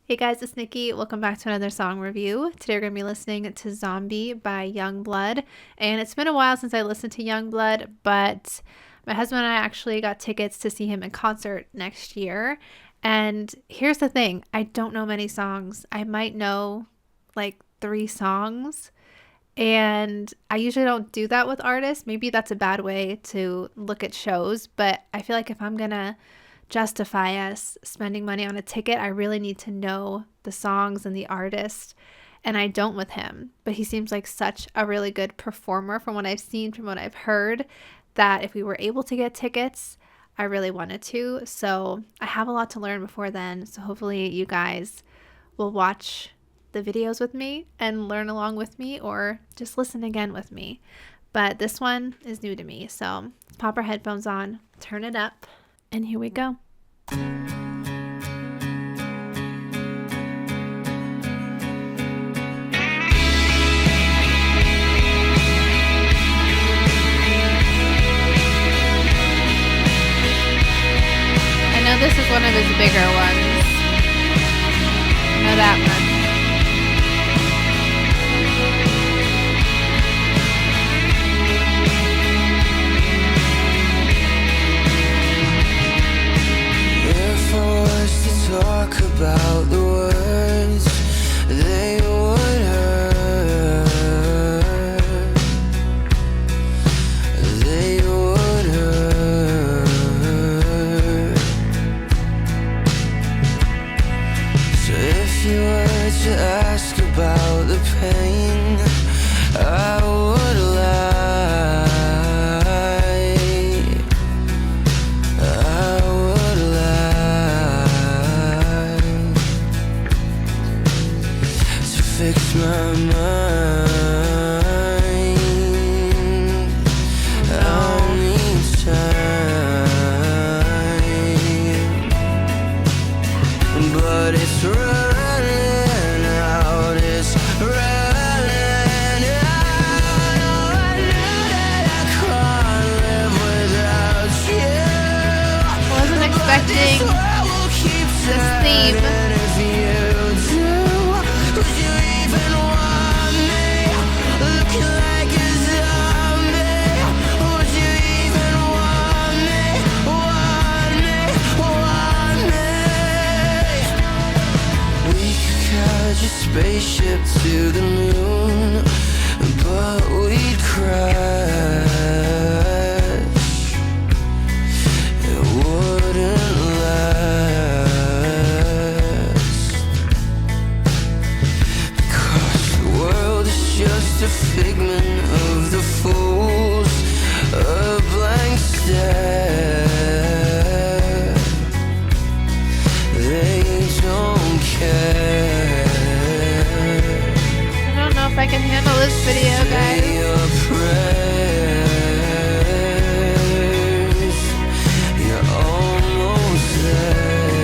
Hey guys, it's Nikki. Welcome back to another song review. Today we're going to be listening to Zombie by YUNGBLUD. And it's been a while since I listened to YUNGBLUD, but my husband and I actually got tickets to see him in concert next year. And here's the thing, I don't know many songs. I might know like 3 songs. And I usually don't do that with artists. Maybe that's a bad way to look at shows, but I feel like if I'm going to justify us spending money on a ticket, I really need to know the songs and the artist, and I don't with him. But he seems like such a really good performer from what I've seen, from what I've heard, that if we were able to get tickets, I really wanted to. So I have a lot to learn before then, so hopefully you guys will watch the videos with me and learn along with me, or just listen again with me. But this one is new to me, so let's pop our headphones on, turn it up, and here we go. I know this is one of his bigger ones. I know that one. Talk about the words they would hurt. They would hurt. So if you were to ask about the pain, I would lie. Fix my mind. I'll need time, but it's running out. It's running out. Oh, I know that I can't live without you. I wasn't expecting this theme. Spaceship to the moon, but we'd crash. It wouldn't last, because the world is just a figment of the fools, a blank stare. They don't care. If I can handle this video, guys. You're almost there,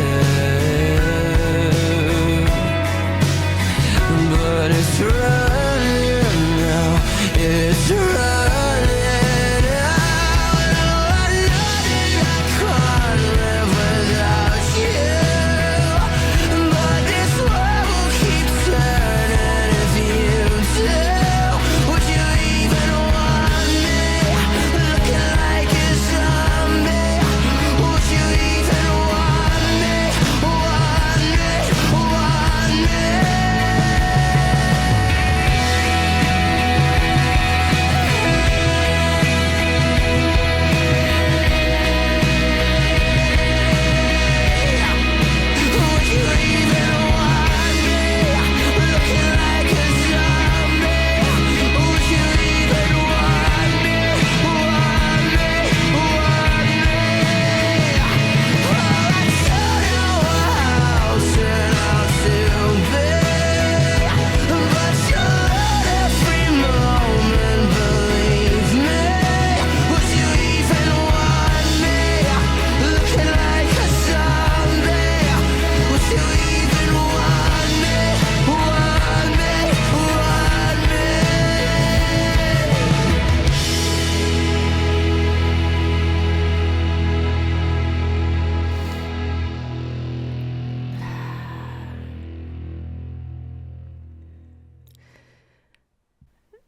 but it's running now. It's running out. Oh, I know that I can't live without you, but this world will keep turning if you. Would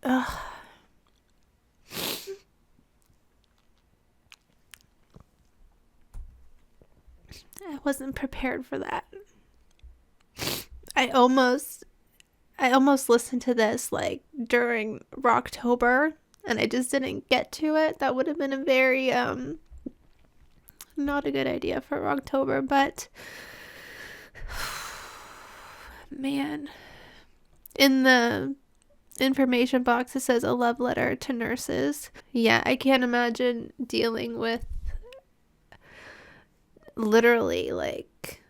Ugh. I wasn't prepared for that. I almost listened to this like during Rocktober, and I just didn't get to it. That would have been a very not a good idea for Rocktober, but man, in the information box it says a love letter to nurses. Yeah, I can't imagine dealing with literally like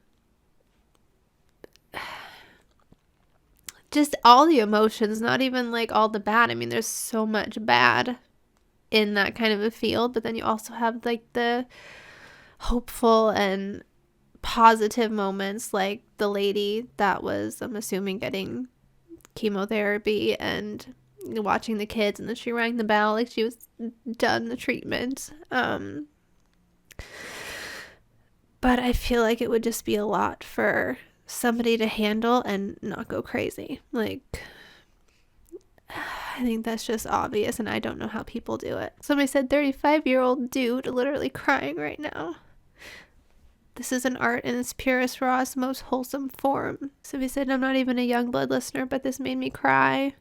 just all the emotions, not even like all the bad. I mean, there's so much bad in that kind of a field, but then you also have like the hopeful and positive moments, like the lady that was, I'm assuming, getting chemotherapy and watching the kids, and then she rang the bell like she was done the treatment. But I feel like it would just be a lot for somebody to handle and not go crazy. Like, I think that's just obvious, and I don't know how people do it. Somebody said 35-year-old dude literally crying right now. This is an art in its purest, rawest, most wholesome form. Somebody said, I'm not even a YUNGBLUD listener, but this made me cry.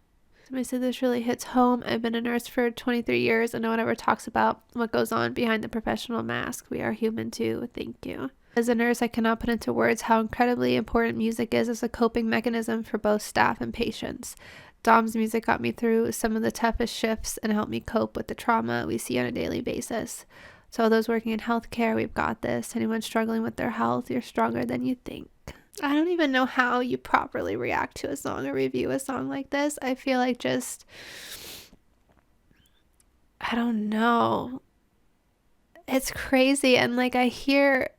Somebody said, this really hits home. I've been a nurse for 23 years, and no one ever talks about what goes on behind the professional mask. We are human too. Thank you. As a nurse, I cannot put into words how incredibly important music is as a coping mechanism for both staff and patients. Dom's music got me through some of the toughest shifts and helped me cope with the trauma we see on a daily basis. So those working in healthcare, we've got this. Anyone struggling with their health, you're stronger than you think. I don't even know how you properly react to a song or review a song like this. I feel like just, I don't know. It's crazy. And like I hear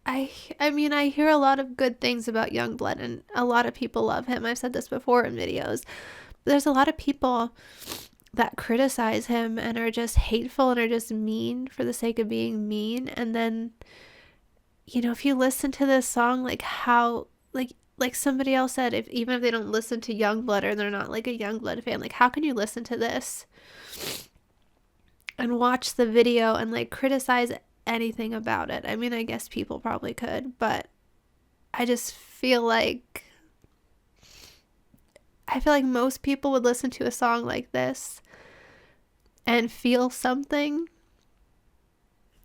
a lot of good things about YUNGBLUD, and a lot of people love him. I've said this before in videos. There's a lot of people that criticize him and are just hateful and are just mean for the sake of being mean. And then, you know, if you listen to this song, like how, like somebody else said, even if they don't listen to YUNGBLUD or they're not like a YUNGBLUD fan, like how can you listen to this and watch the video and like criticize anything about it? I mean, I guess people probably could, but I just feel like most people would listen to a song like this and feel something,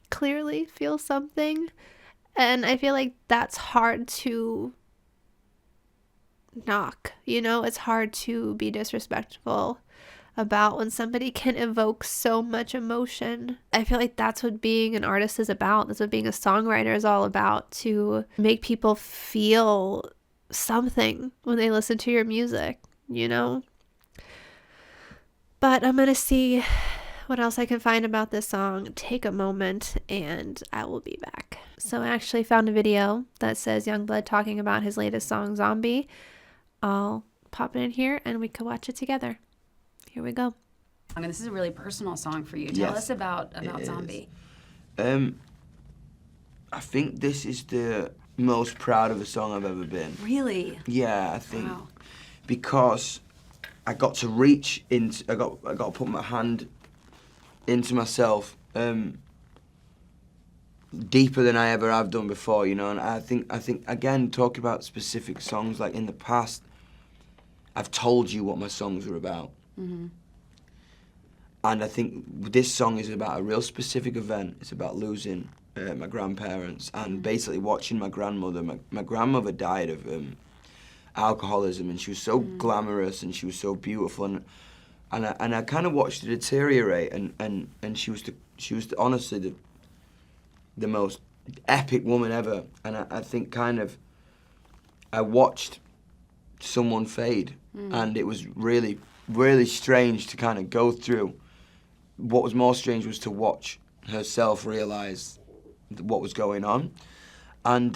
clearly feel something. And I feel like that's hard to knock, you know? It's hard to be disrespectful about when somebody can evoke so much emotion. I feel like that's what being an artist is about. That's what being a songwriter is all about, to make people feel something when they listen to your music, you know? But I'm going to see what else I can find about this song. Take a moment and I will be back. So I actually found a video that says YUNGBLUD talking about his latest song, Zombie. I'll pop it in here and we can watch it together. Here we go. And this is a really personal song for you. Tell us about Zombie. I think this is the most proud of a song I've ever been. Really? Yeah, I think because I got to reach into, I got to put my hand into myself deeper than I ever have done before, you know. And I think again, talking about specific songs, like in the past, I've told you what my songs are about. Mm-hmm. And I think this song is about a real specific event. It's about losing my grandparents and basically watching my grandmother. My grandmother died of alcoholism, and she was so glamorous and she was so beautiful, and I kind of watched her deteriorate, and she was honestly the most epic woman ever. And I think kind of I watched someone fade, and it was really, really strange to kind of go through. What was more strange was to watch herself realize what was going on. And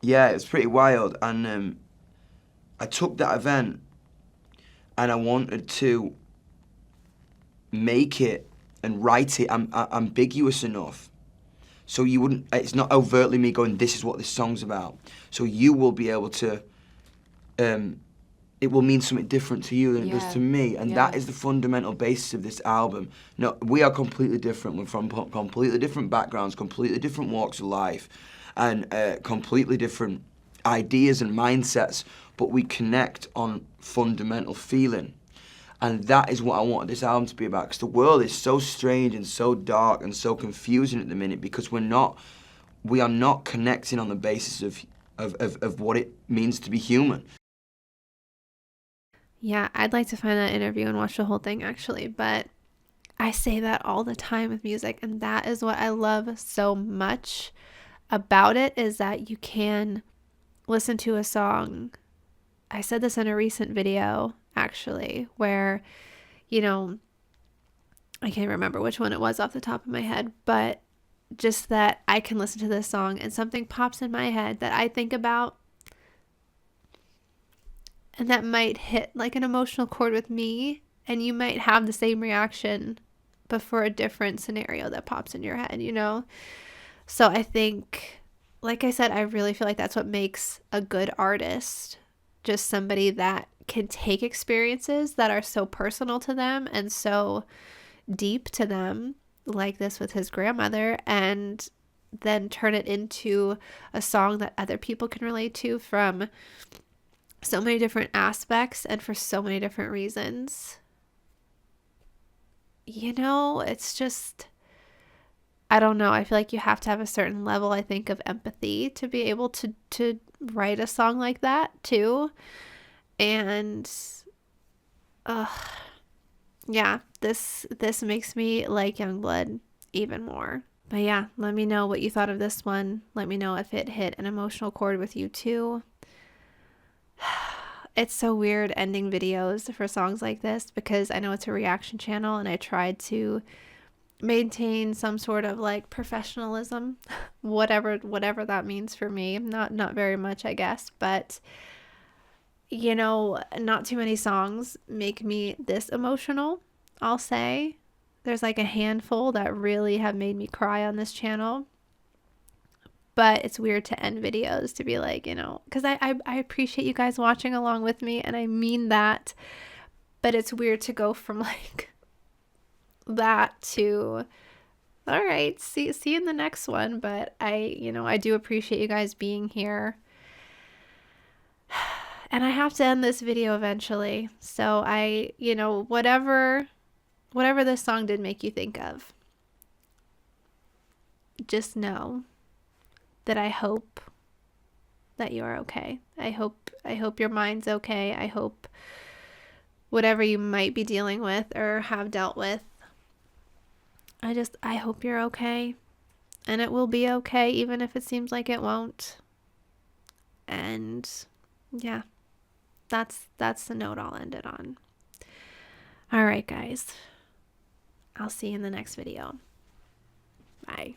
yeah, it was pretty wild. And I took that event and I wanted to make it and write it ambiguous enough so you wouldn't, it's not overtly me going, this is what this song's about. So you will be able to it will mean something different to you than it does Yeah. to me. And Yeah. that is the fundamental basis of this album. No, we are completely different. We're from completely different backgrounds, completely different walks of life, and completely different ideas and mindsets, but we connect on fundamental feeling. And that is what I wanted this album to be about, because the world is so strange and so dark and so confusing at the minute, because we are not connecting on the basis of what it means to be human. Yeah, I'd like to find that interview and watch the whole thing actually, but I say that all the time with music, and that is what I love so much about it, is that you can listen to a song. I said this in a recent video actually, where, you know, I can't remember which one it was off the top of my head, but just that I can listen to this song and something pops in my head that I think about, and that might hit like an emotional chord with me, and you might have the same reaction but for a different scenario that pops in your head, you know? So I think, like I said, I really feel like that's what makes a good artist. Just somebody that can take experiences that are so personal to them and so deep to them, like this with his grandmother, and then turn it into a song that other people can relate to from so many different aspects and for so many different reasons. You know, it's just, I don't know. I feel like you have to have a certain level, I think, of empathy to be able to write a song like that too. And yeah, this makes me like YUNGBLUD even more. But yeah, let me know what you thought of this one. Let me know if it hit an emotional chord with you too. It's so weird ending videos for songs like this, because I know it's a reaction channel and I tried to maintain some sort of like professionalism, whatever that means for me. Not very much, I guess, but you know, not too many songs make me this emotional, I'll say. There's like a handful that really have made me cry on this channel. But it's weird to end videos to be like, you know, because I appreciate you guys watching along with me, and I mean that. But it's weird to go from like that to, all right, see you in the next one. But I do appreciate you guys being here. And I have to end this video eventually. So whatever this song did make you think of, just know that I hope that you are okay. I hope your mind's okay. I hope whatever you might be dealing with or have dealt with, I hope you're okay. And it will be okay, even if it seems like it won't. And yeah, that's the note I'll end it on. All right, guys. I'll see you in the next video. Bye.